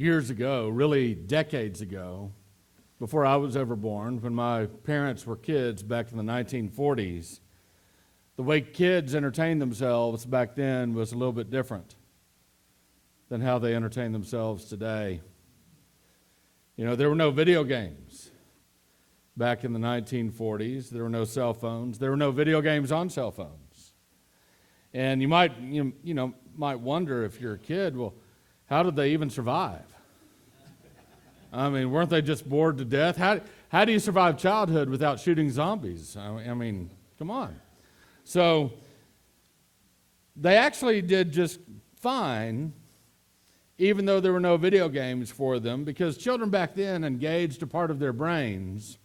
years ago, really decades ago, before I was ever born, when my parents were kids back in the 1940s, the way kids entertained themselves back then was a little bit different than how they entertain themselves today. You know, there were no video games back in the 1940s. There were no cell phones. There were no video games on cell phones. And you might wonder, if you're a kid, well, how did they even survive? I mean, weren't they just bored to death? How do you survive childhood without shooting zombies? I mean, come on. So they actually did just fine, even though there were no video games for them, because children back then engaged a part of their brains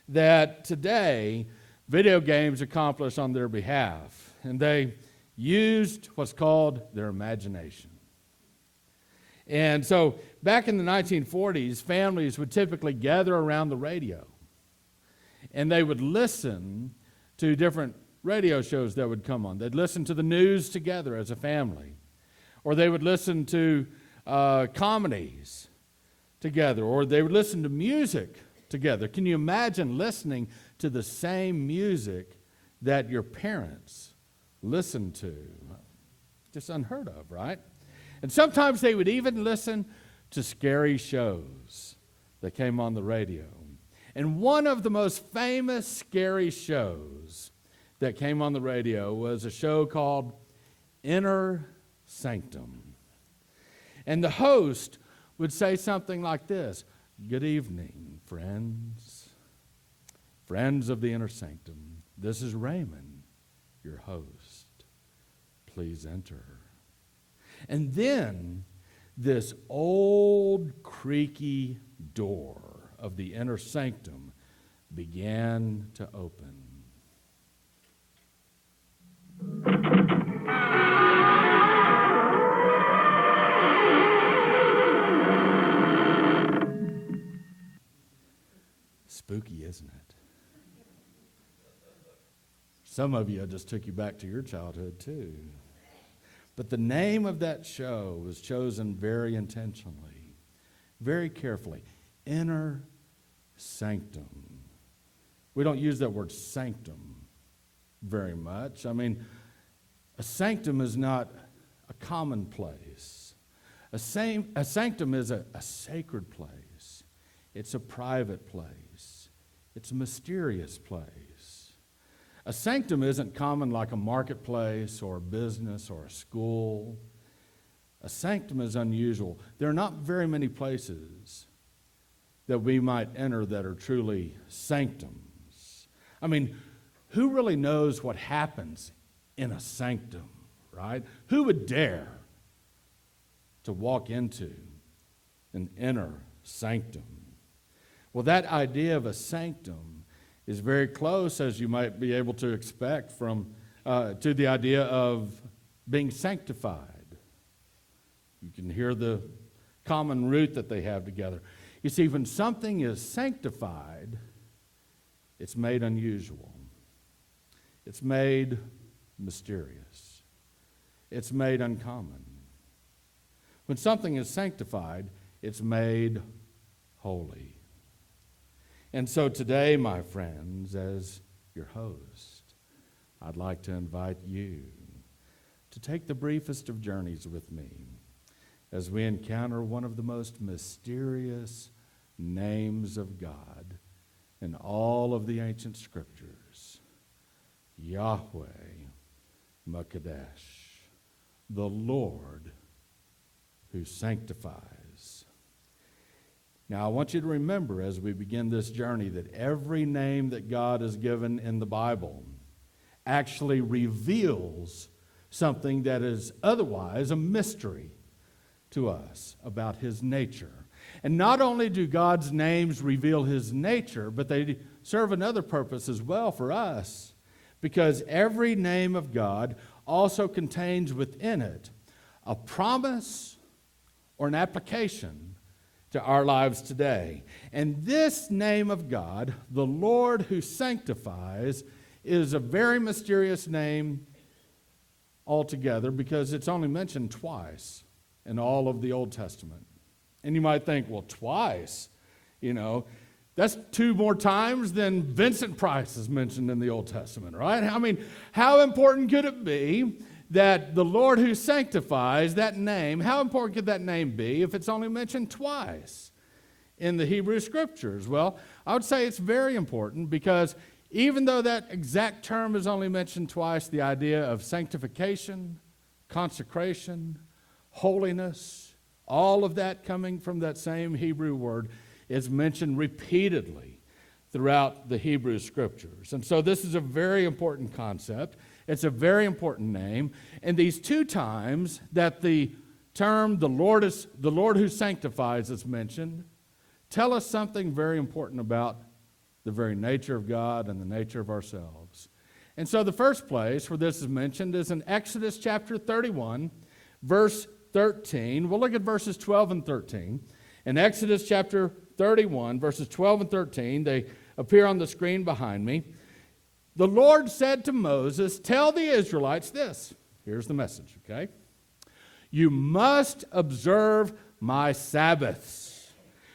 that today video games accomplish on their behalf. And they used what's called their imagination. And so back in the 1940s, families would typically gather around the radio, and they would listen to different radio shows that would come on. They'd listen to the news together as a family, or they would listen to comedies together, or they would listen to music together. Can you imagine listening to the same music that your parents listened to? Just unheard of, right? And sometimes they would even listen to scary shows that came on the radio. And one of the most famous scary shows that came on the radio was a show called Inner Sanctum. And the host would say something like this: "Good evening, friends. Friends of the Inner Sanctum. This is Raymond, your host. Please enter." And then this old creaky door of the inner sanctum began to open. Spooky, isn't it? Some of you, I just took you back to your childhood too. But the name of that show was chosen very intentionally, very carefully. Inner Sanctum. We don't use that word sanctum very much. I mean, a sanctum is not a common place. A sanctum is a sacred place. It's a private place. It's a mysterious place. A sanctum isn't common like a marketplace or a business or a school. A sanctum is unusual. There are not very many places that we might enter that are truly sanctums. I mean, who really knows what happens in a sanctum, right? Who would dare to walk into an inner sanctum? Well, that idea of a sanctum is very close, as you might be able to expect, to the idea of being sanctified. You can hear the common root that they have together. You see, when something is sanctified, it's made unusual. It's made mysterious. It's made uncommon. When something is sanctified, it's made holy. And so today, my friends, as your host, I'd like to invite you to take the briefest of journeys with me as we encounter one of the most mysterious names of God in all of the ancient scriptures, Yahweh-M'Kaddesh, the Lord who sanctifies. Now, I want you to remember as we begin this journey that every name that God has given in the Bible actually reveals something that is otherwise a mystery to us about his nature. And not only do God's names reveal his nature, but they serve another purpose as well for us, because every name of God also contains within it a promise or an application to our lives today. And this name of God, the Lord who sanctifies, is a very mysterious name altogether because it's only mentioned twice in all of the Old Testament. And you might think, well, twice, that's 2 more times than Vincent Price is mentioned in the Old Testament, right? I mean, how important could it be that the Lord who sanctifies, that name, how important could that name be if it's only mentioned twice in the Hebrew Scriptures? Well, I would say it's very important because even though that exact term is only mentioned twice, the idea of sanctification, consecration, holiness, all of that coming from that same Hebrew word is mentioned repeatedly throughout the Hebrew Scriptures. And so this is a very important concept. It's a very important name. And these 2 times that the term the Lord who sanctifies is mentioned tell us something very important about the very nature of God and the nature of ourselves. And so the first place where this is mentioned is in Exodus chapter 31, verse 13. We'll look at verses 12 and 13. In Exodus chapter 31, verses 12 and 13, they appear on the screen behind me. The Lord said to Moses, "Tell the Israelites this." Here's the message, okay? "You must observe my Sabbaths,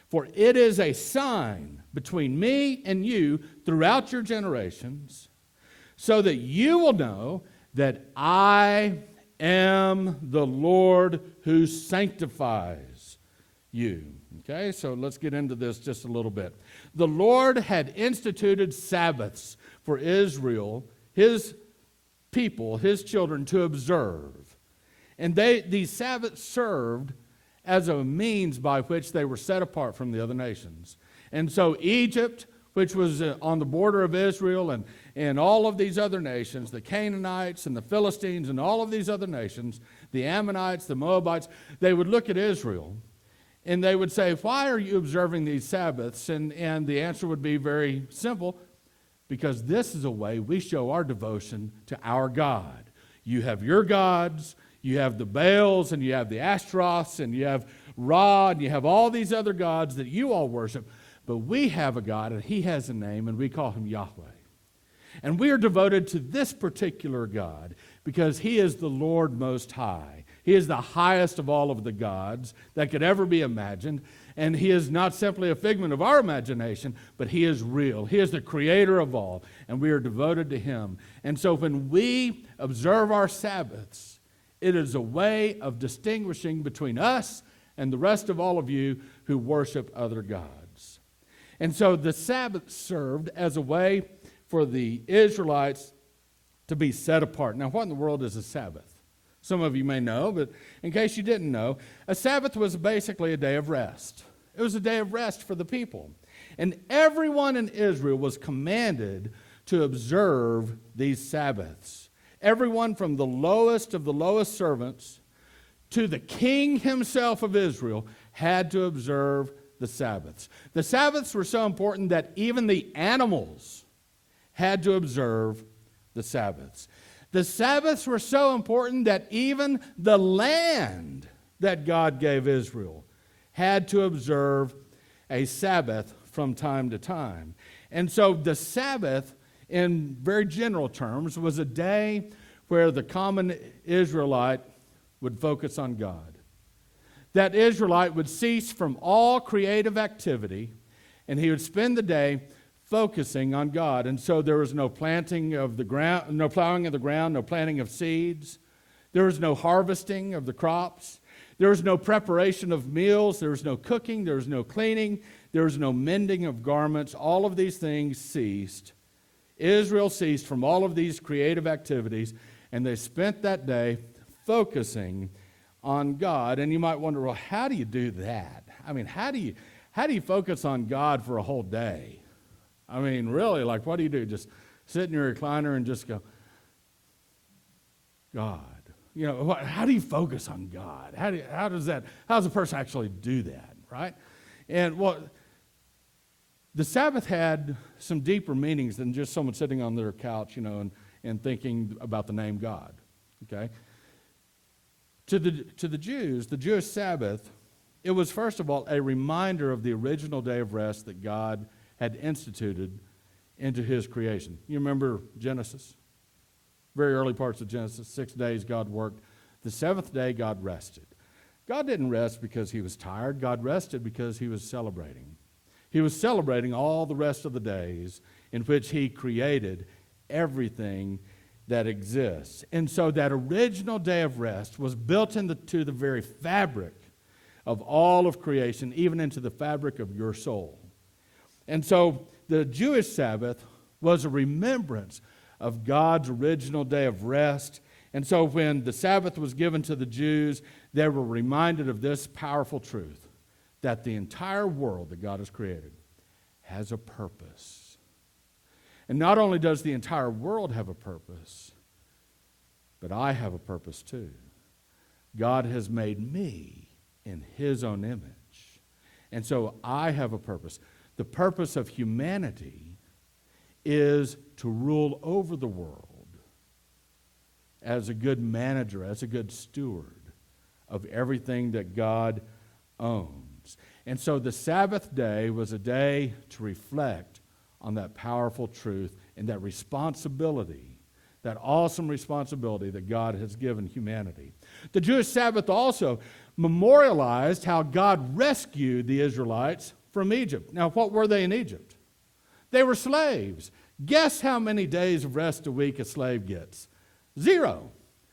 for it is a sign between me and you throughout your generations, so that you will know that I am the Lord who sanctifies you." Okay, so let's get into this just a little bit. The Lord had instituted Sabbaths for Israel, his people, his children, to observe. And these Sabbaths served as a means by which they were set apart from the other nations. And so Egypt, which was on the border of Israel, and all of these other nations, the Canaanites and the Philistines and all of these other nations, the Ammonites, the Moabites, they would look at Israel and they would say, "Why are you observing these Sabbaths?" And the answer would be very simple: because this is a way we show our devotion to our God. You have your gods, you have the Baals, and you have the Ashtaroths, and you have Ra, and you have all these other gods that you all worship. But we have a God, and he has a name, and we call him Yahweh. And we are devoted to this particular God because he is the Lord Most High. He is the highest of all of the gods that could ever be imagined. And he is not simply a figment of our imagination, but he is real. He is the creator of all, and we are devoted to him. And so when we observe our Sabbaths, it is a way of distinguishing between us and the rest of all of you who worship other gods. And so the Sabbath served as a way for the Israelites to be set apart. Now, what in the world is a Sabbath? Some of you may know, but in case you didn't know, a Sabbath was basically a day of rest. It was a day of rest for the people. And everyone in Israel was commanded to observe these Sabbaths. Everyone from the lowest of the lowest servants to the king himself of Israel had to observe the Sabbaths. The Sabbaths were so important that even the animals had to observe the Sabbaths. The Sabbaths were so important that even the land that God gave Israel had to observe a Sabbath from time to time. And so the Sabbath, in very general terms, was a day where the common Israelite would focus on God. That Israelite would cease from all creative activity, and he would spend the day focusing on God. And so there was no planting of the ground, no plowing of the ground, no planting of seeds. There was no harvesting of the crops. There was no preparation of meals. There was no cooking. There was no cleaning. There was no mending of garments. All of these things ceased. Israel ceased from all of these creative activities, and they spent that day focusing on God. And you might wonder, well, how do you do that? I mean, how do you focus on God for a whole day? I mean, really, like, what do you do? Just sit in your recliner and just go, God. You know, how do you focus on God? How does a person actually do that, right? And, well, the Sabbath had some deeper meanings than just someone sitting on their couch, you know, and thinking about the name God, okay? To the Jews, the Jewish Sabbath, it was, first of all, a reminder of the original day of rest that God had instituted into his creation. You remember Genesis? Very early parts of Genesis. 6 days God worked. The seventh day God rested. God didn't rest because he was tired. God rested because he was celebrating. He was celebrating all the rest of the days in which he created everything that exists. And so that original day of rest was built into the very fabric of all of creation, even into the fabric of your soul. And so the Jewish Sabbath was a remembrance of God's original day of rest. And so when the Sabbath was given to the Jews, they were reminded of this powerful truth, that the entire world that God has created has a purpose. And not only does the entire world have a purpose, but I have a purpose too. God has made me in his own image. And so I have a purpose. The purpose of humanity is to rule over the world as a good manager, as a good steward of everything that God owns. And so the Sabbath day was a day to reflect on that powerful truth and that responsibility, that awesome responsibility that God has given humanity. The Jewish Sabbath also memorialized how God rescued the Israelites from Egypt. Now, what were they in Egypt? They were slaves. Guess how many days of rest a week a slave gets? 0.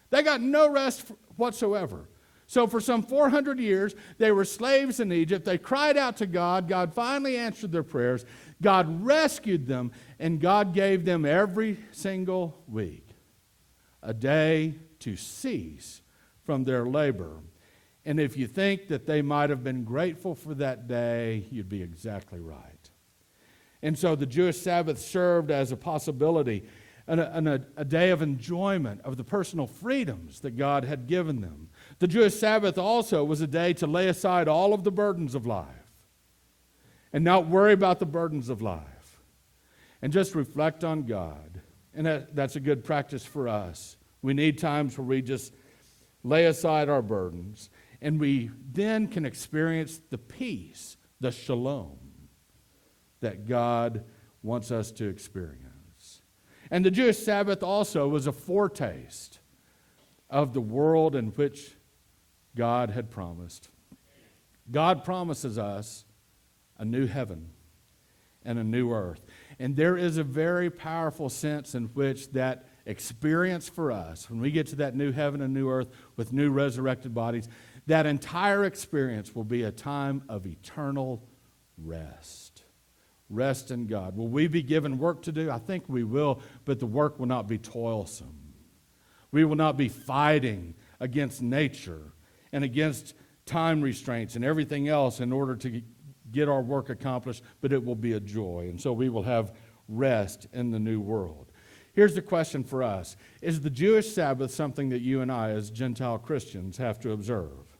They got no rest whatsoever. So for some 400 years, they were slaves in Egypt. They cried out to God. God finally answered their prayers. God rescued them, and God gave them every single week a day to cease from their labor. And if you think that they might have been grateful for that day, you'd be exactly right. And so the Jewish Sabbath served as a possibility, a day of enjoyment of the personal freedoms that God had given them. The Jewish Sabbath also was a day to lay aside all of the burdens of life and not worry about the burdens of life and just reflect on God. And that's a good practice for us. We need times where we just lay aside our burdens, and we then can experience the peace, the shalom that God wants us to experience. And the Jewish Sabbath also was a foretaste of the world in which God had promised. God promises us a new heaven and a new earth. And there is a very powerful sense in which that experience for us, when we get to that new heaven and new earth with new resurrected bodies, that entire experience will be a time of eternal rest. Rest in God. Will we be given work to do? I think we will, but the work will not be toilsome. We will not be fighting against nature and against time restraints and everything else in order to get our work accomplished, but it will be a joy. And so we will have rest in the new world. Here's the question for us. Is the Jewish Sabbath something that you and I as Gentile Christians have to observe?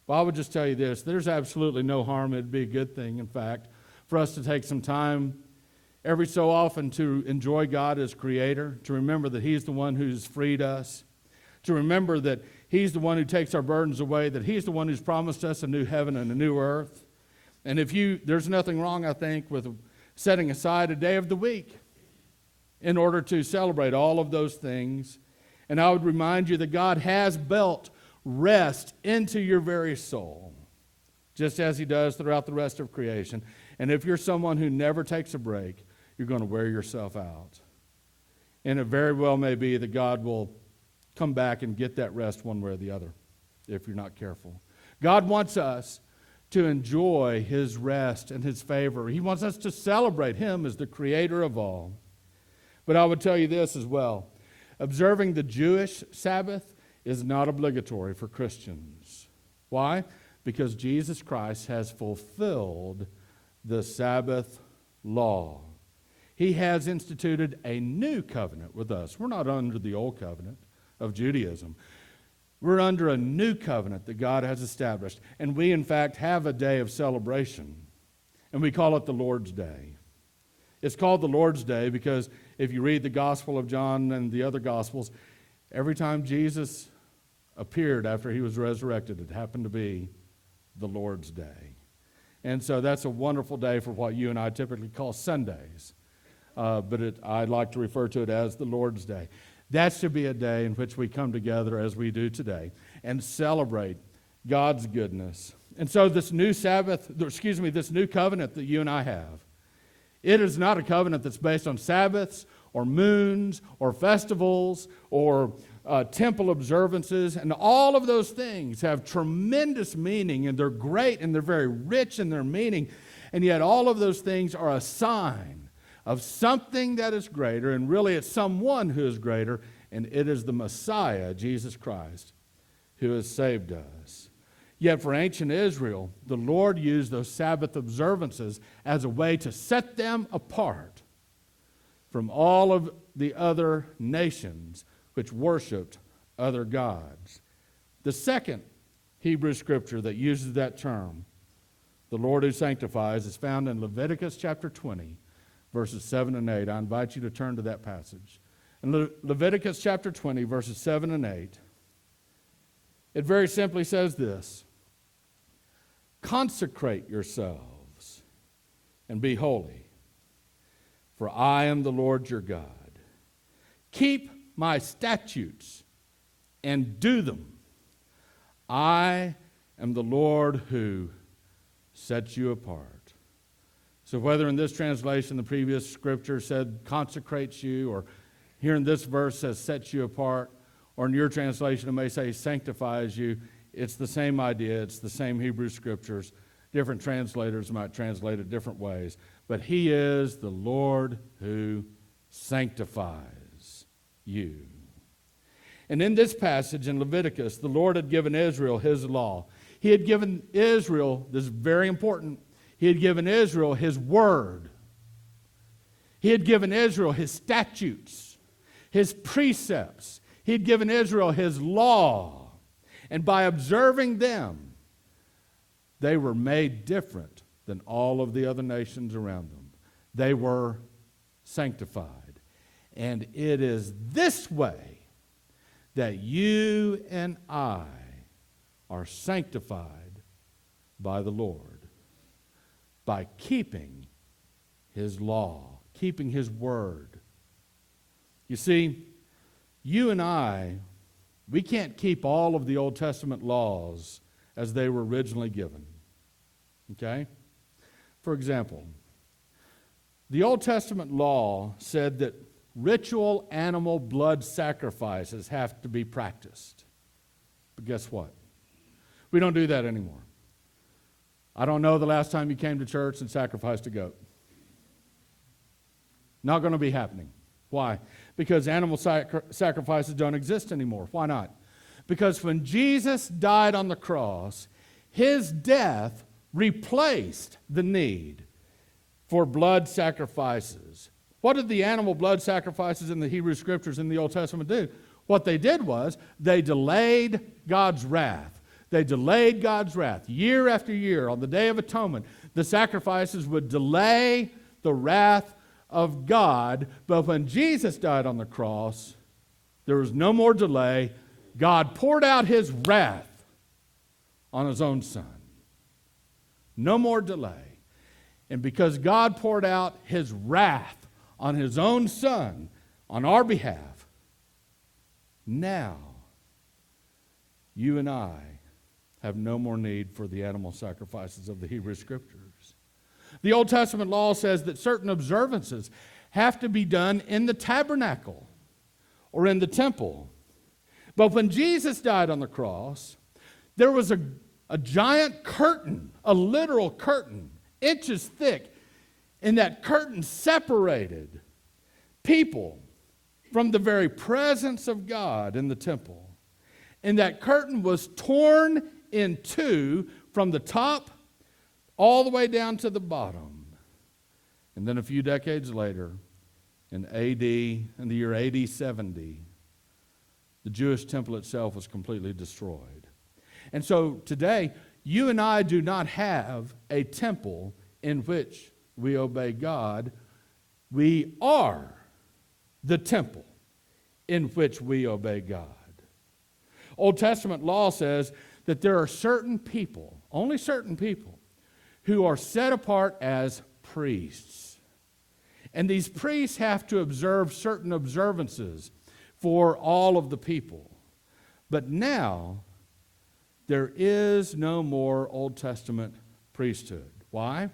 Well, I would just tell you this. There's absolutely no harm. It'd be a good thing, in fact, for us to take some time every so often to enjoy God as Creator, to remember that He's the one who's freed us, to remember that He's the one who takes our burdens away, that He's the one who's promised us a new heaven and a new earth. And there's nothing wrong, I think, with setting aside a day of the week in order to celebrate all of those things. And I would remind you that God has built rest into your very soul, just as He does throughout the rest of creation. And if you're someone who never takes a break, you're going to wear yourself out. And it very well may be that God will come back and get that rest one way or the other if you're not careful. God wants us to enjoy His rest and His favor. He wants us to celebrate Him as the Creator of all. But I would tell you this as well. Observing the Jewish Sabbath is not obligatory for Christians. Why? Because Jesus Christ has fulfilled the Sabbath law. He has instituted a new covenant with us. We're not under the old covenant of Judaism. We're under a new covenant that God has established. And we, in fact, have a day of celebration. And we call it the Lord's Day. It's called the Lord's Day because if you read the Gospel of John and the other Gospels, every time Jesus appeared after He was resurrected, it happened to be the Lord's Day. And so that's a wonderful day for what you and I typically call Sundays. But I'd like to refer to it as the Lord's Day. That should be a day in which we come together as we do today and celebrate God's goodness. And so this new this new covenant that you and I have, it is not a covenant that's based on Sabbaths or moons or festivals or temple observances. And all of those things have tremendous meaning, and they're great, and they're very rich in their meaning. And yet all of those things are a sign of something that is greater, and really it's someone who is greater, and it is the Messiah, Jesus Christ, who has saved us. Yet for ancient Israel, the Lord used those Sabbath observances as a way to set them apart from all of the other nations which worshiped other gods. The second Hebrew scripture that uses that term, the Lord who sanctifies, is found in Leviticus chapter 20, verses 7 and 8. I invite you to turn to that passage. In Leviticus chapter 20, verses 7 and 8, it very simply says this: consecrate yourselves and be holy, for I am the Lord your God. Keep my statutes and do them. I am the Lord who sets you apart. So whether in this translation the previous scripture said consecrates you, or here in this verse says sets you apart, or in your translation it may say sanctifies you, it's the same idea. It's the same Hebrew scriptures. Different translators might translate it different ways. But he is the Lord who sanctifies you. And in this passage in Leviticus, the Lord had given Israel his law. He had given Israel, this is very important, he had given Israel his word. He had given Israel his statutes, his precepts. He had given Israel his law. And by observing them, they were made different than all of the other nations around them. They were sanctified. And it is this way that you and I are sanctified by the Lord, by keeping his law, keeping his word. You see, you and I, we can't keep all of the Old Testament laws as they were originally given. Okay? For example, the Old Testament law said that ritual animal blood sacrifices have to be practiced. But guess what? We don't do that anymore. I don't know the last time you came to church and sacrificed a goat. Not going to be happening. Why? Because animal sacrifices don't exist anymore. Why not? Because when Jesus died on the cross, his death replaced the need for blood sacrifices. What did the animal blood sacrifices in the Hebrew Scriptures in the Old Testament do? What they did was they delayed God's wrath. They delayed God's wrath. Year after year, on the Day of Atonement, the sacrifices would delay the wrath of God. But when Jesus died on the cross, there was no more delay. God poured out his wrath on his own Son. No more delay. And because God poured out his wrath on his own Son on our behalf, now you and I have no more need for the animal sacrifices of the Hebrew Scriptures. The Old Testament law says that certain observances have to be done in the tabernacle or in the temple. But when Jesus died on the cross, there was a giant curtain, a literal curtain, inches thick, and that curtain separated people from the very presence of God in the temple. And that curtain was torn in two from the top all the way down to the bottom. And then a few decades later, in the year AD 70, the Jewish temple itself was completely destroyed. And so today, you and I do not have a temple in which we obey God. We are the temple in which we obey God. Old Testament law says that there are certain people, only certain people, who are set apart as priests. And these priests have to observe certain observances for all of the people. But now, There is no more Old Testament priesthood. Why?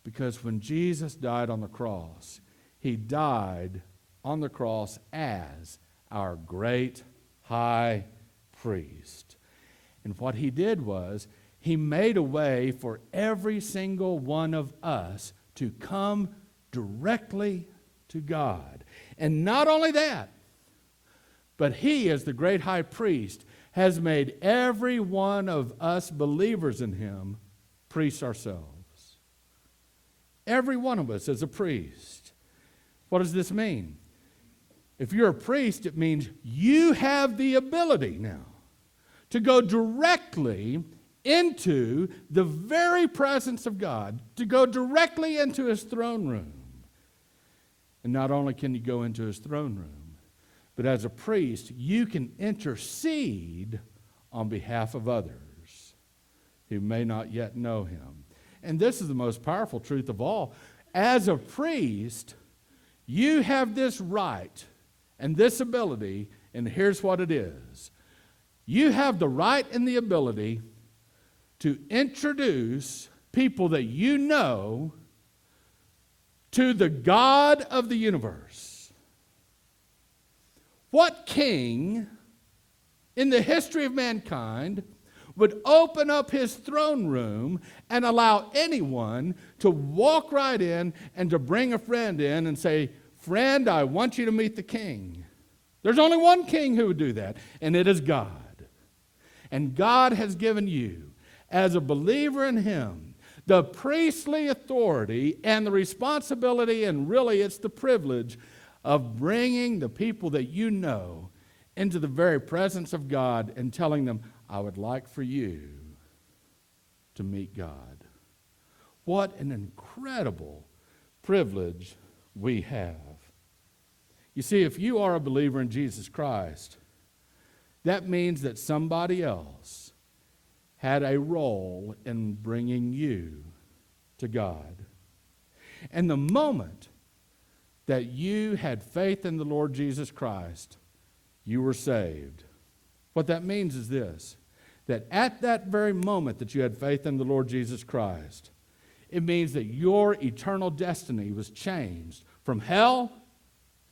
Because when Jesus died on the cross, he died on the cross as our great high priest. And what he did was, he made a way for every single one of us to come directly to God. And not only that, but he, as the great high priest, has made every one of us believers in him priests ourselves. Every one of us is a priest. What does this mean? If you're a priest, it means you have the ability now to go directly into the very presence of God, to go directly into his throne room. And not only can you go into his throne room, but as a priest, you can intercede on behalf of others who may not yet know him. And this is the most powerful truth of all. As a priest, you have this right and this ability, and here's what it is. You have the right and the ability to introduce people that you know to the God of the universe. What king in the history of mankind would open up his throne room and allow anyone to walk right in and to bring a friend in and say, "Friend, I want you to meet the king"? There's only one king who would do that, and it is God. And God has given you, as a believer in him, the priestly authority and the responsibility, and really it's the privilege of bringing the people that you know into the very presence of God and telling them, "I would like for you to meet God." What an incredible privilege we have. You see, if you are a believer in Jesus Christ, that means that somebody else had a role in bringing you to God. And the moment that you had faith in the Lord Jesus Christ, you were saved. What that means is this, that at that very moment that you had faith in the Lord Jesus Christ, it means that your eternal destiny was changed from hell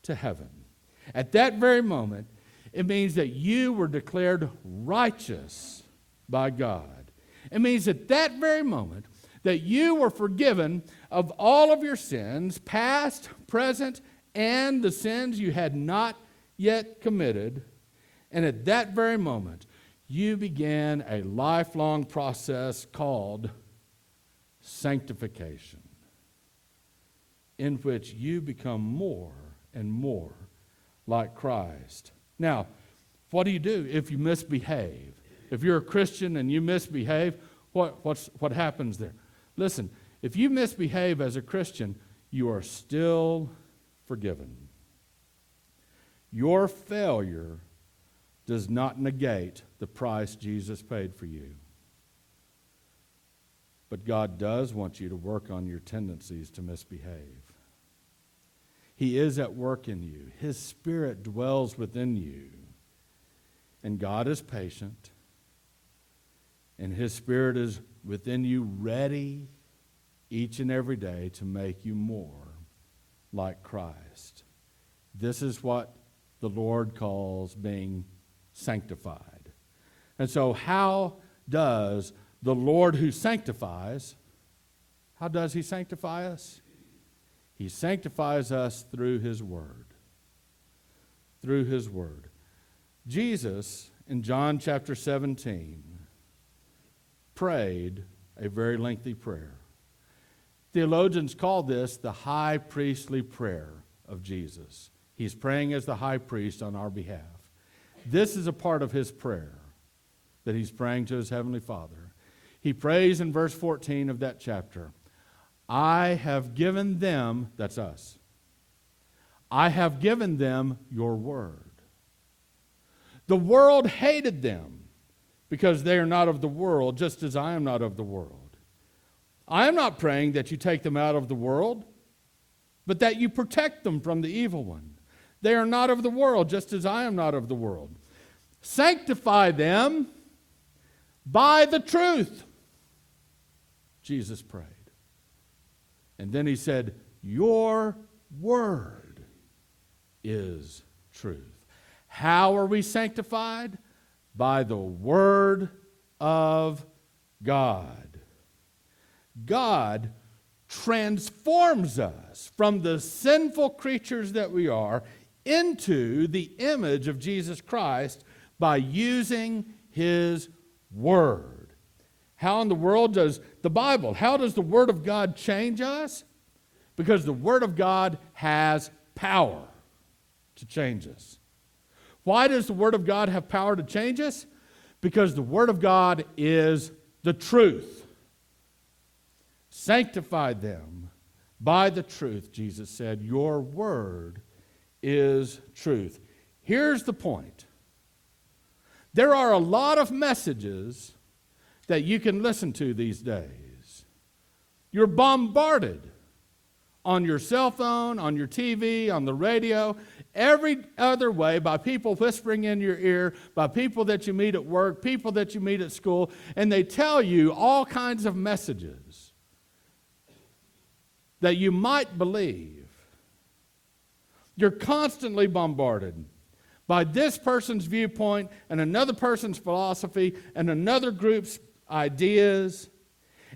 to heaven. At that very moment, it means that you were declared righteous by God. It means at that very moment that you were forgiven of all of your sins, past, present, and the sins you had not yet committed. And at that very moment, you began a lifelong process called sanctification, in which you become more and more like Christ. Now, what do you do if you misbehave? If you're a Christian and you misbehave, what happens there? Listen, if you misbehave as a Christian, you are still forgiven. Your failure does not negate the price Jesus paid for you. But God does want you to work on your tendencies to misbehave. He is at work in you. His Spirit dwells within you. And God is patient. And His Spirit is within you, ready each and every day to make you more like Christ. This is what the Lord calls being sanctified. And so how does the Lord who sanctifies, how does He sanctify us? He sanctifies us through His Word. Through His Word. Jesus, in John chapter 17, prayed a very lengthy prayer. Theologians call this the high priestly prayer of Jesus. He's praying as the high priest on our behalf. This is a part of His prayer that He's praying to His Heavenly Father. He prays in verse 14 of that chapter, "I have given them," that's us, "I have given them your word. The world hated them because they are not of the world, just as I am not of the world. I am not praying that you take them out of the world, but that you protect them from the evil one. They are not of the world, just as I am not of the world. Sanctify them by the truth. Jesus prayed. And then he said, your word is truth. How are we sanctified? By the word of God. God transforms us from the sinful creatures that we are into the image of Jesus Christ by using his word. How in the world does the Bible, how does the word of God change us? Because the word of God has power to change us. Why does the word of God have power to change us? Because the word of God is the truth. Sanctify them by the truth, Jesus said. Your word is truth. Here's the point. There are a lot of messages that you can listen to these days. You're bombarded on your cell phone, on your TV, on the radio, every other way, by people whispering in your ear, by people that you meet at work, people that you meet at school, and they tell you all kinds of messages that you might believe. You're constantly bombarded by this person's viewpoint and another person's philosophy and another group's ideas.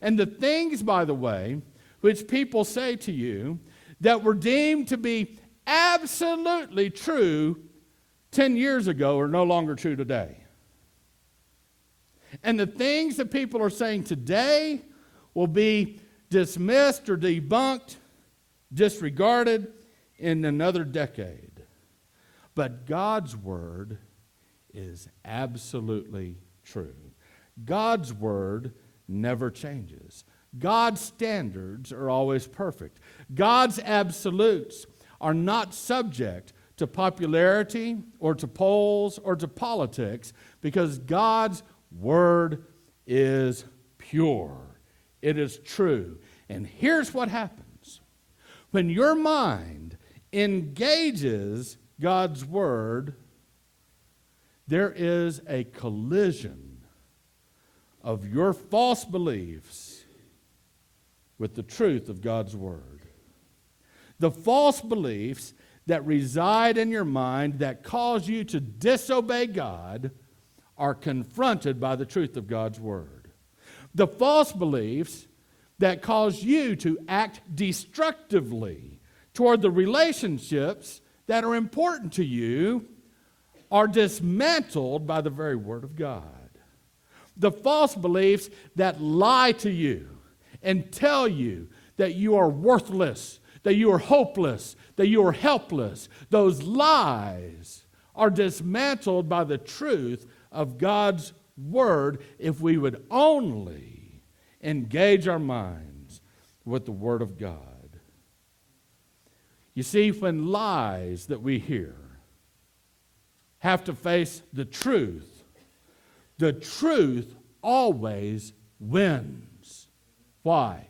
And the things, by the way, which people say to you that were deemed to be absolutely true 10 years ago are no longer true today. And the things that people are saying today will be dismissed or debunked, disregarded in another decade. But God's word is absolutely true. God's word never changes. God's standards are always perfect. God's absolutes are not subject to popularity or to polls or to politics, because God's word is pure. It is true. And here's what happens. When your mind engages God's word, there is a collision of your false beliefs with the truth of God's word. The false beliefs that reside in your mind that cause you to disobey God are confronted by the truth of God's word. The false beliefs that cause you to act destructively toward the relationships that are important to you are dismantled by the very word of God. The false beliefs that lie to you and tell you that you are worthless, that you are hopeless, that you are helpless, those lies are dismantled by the truth of God's word if we would only engage our minds with the word of God. You see, when lies that we hear have to face the truth always wins. Why?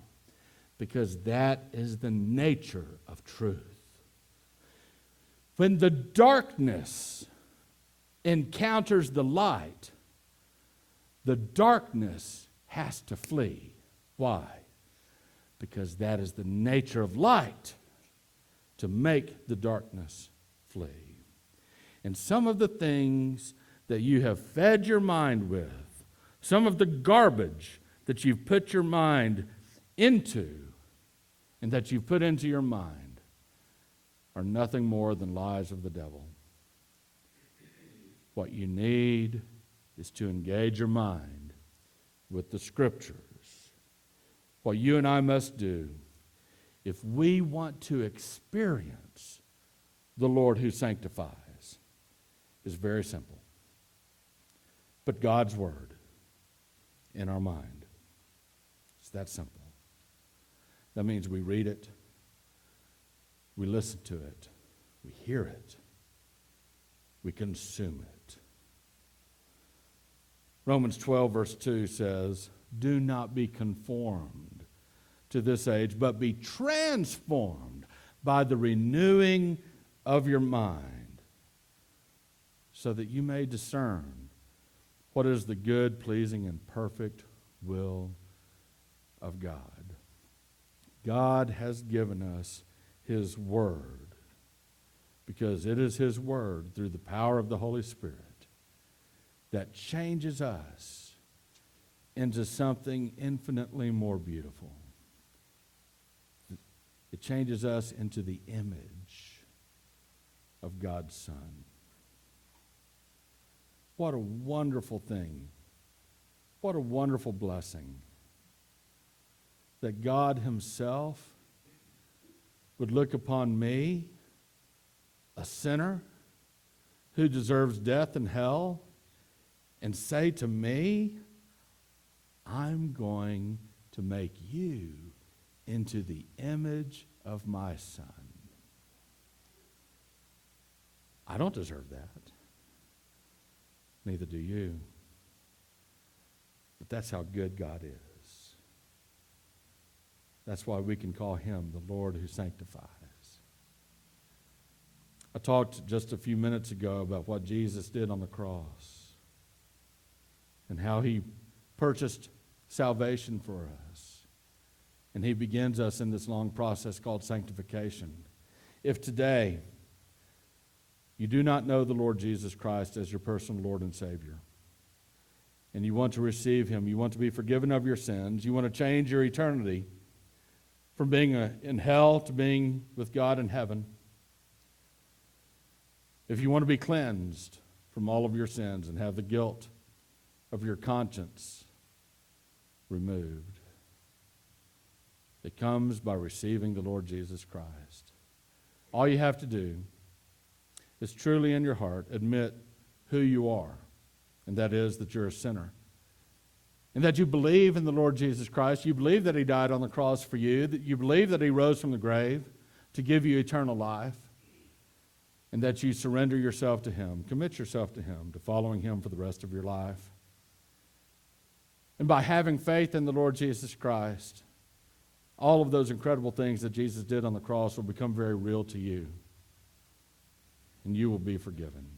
Because that is the nature of truth. When the darkness encounters the light, the darkness has to flee. Why? Because that is the nature of light, to make the darkness flee. And some of the things that you have fed your mind with, some of the garbage that you've put your mind into and that you've put into your mind are nothing more than lies of the devil. What you need is to engage your mind with the Scriptures. What you and I must do if we want to experience the Lord who sanctifies is very simple. Put God's word in our mind. It's that simple. That means we read it, we listen to it, we hear it, we consume it. Romans 12 verse 2 says, "Do not be conformed to this age, but be transformed by the renewing of your mind, so that you may discern What is the good, pleasing, and perfect will of God? God has given us His Word because it is His Word through the power of the Holy Spirit that changes us into something infinitely more beautiful. It changes us into the image of God's Son. What a wonderful thing. What a wonderful blessing that God Himself would look upon me, a sinner who deserves death and hell, and say to me, I'm going to make you into the image of my Son. I don't deserve that. Neither do you. But that's how good God is. That's why we can call Him the Lord who sanctifies. I talked just a few minutes ago about what Jesus did on the cross and how He purchased salvation for us. And He begins us in this long process called sanctification. If today you do not know the Lord Jesus Christ as your personal Lord and Savior, and you want to receive Him, you want to be forgiven of your sins, you want to change your eternity from being in hell to being with God in heaven, if you want to be cleansed from all of your sins and have the guilt of your conscience removed, it comes by receiving the Lord Jesus Christ. All you have to do is truly in your heart admit who you are, and that is that you're a sinner. And that you believe in the Lord Jesus Christ. You believe that He died on the cross for you. That you believe that He rose from the grave to give you eternal life. And that you surrender yourself to Him. Commit yourself to Him, to following Him for the rest of your life. And by having faith in the Lord Jesus Christ, all of those incredible things that Jesus did on the cross will become very real to you. And you will be forgiven.